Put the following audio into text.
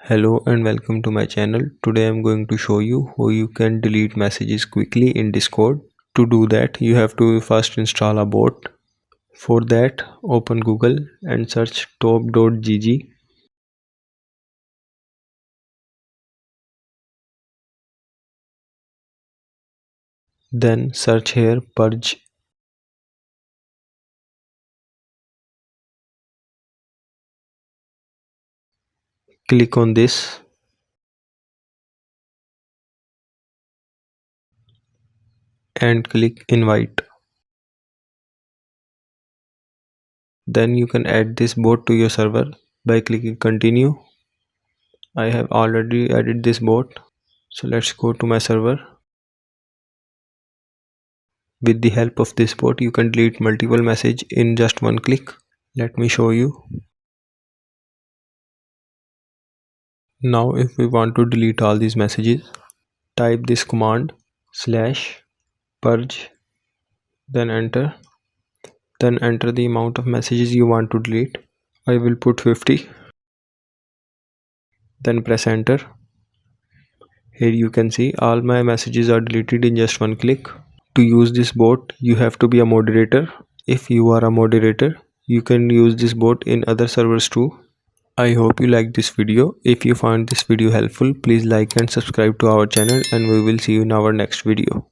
Hello and welcome to my channel. Today I'm going to show you how you can delete messages quickly in Discord. To do that, you have to first install a bot. For that, open Google and search top.gg. Then search here purge. Click on this and click invite. Then you can add this bot to your server by clicking continue. I have already added this bot. So let's go to my server. With the help of this bot, you can delete multiple messages in just one click. Let me show you. Now if we want to delete all these messages, type this command /purge, then enter the amount of messages you want to delete. I will put 50. Then press enter. Here you can see all my messages are deleted in just one click. To use this bot, you have to be a moderator. If you are a moderator, you can use this bot in other servers too. I hope you liked this video. If you found this video helpful, please like and subscribe to our channel, and we will see you in our next video.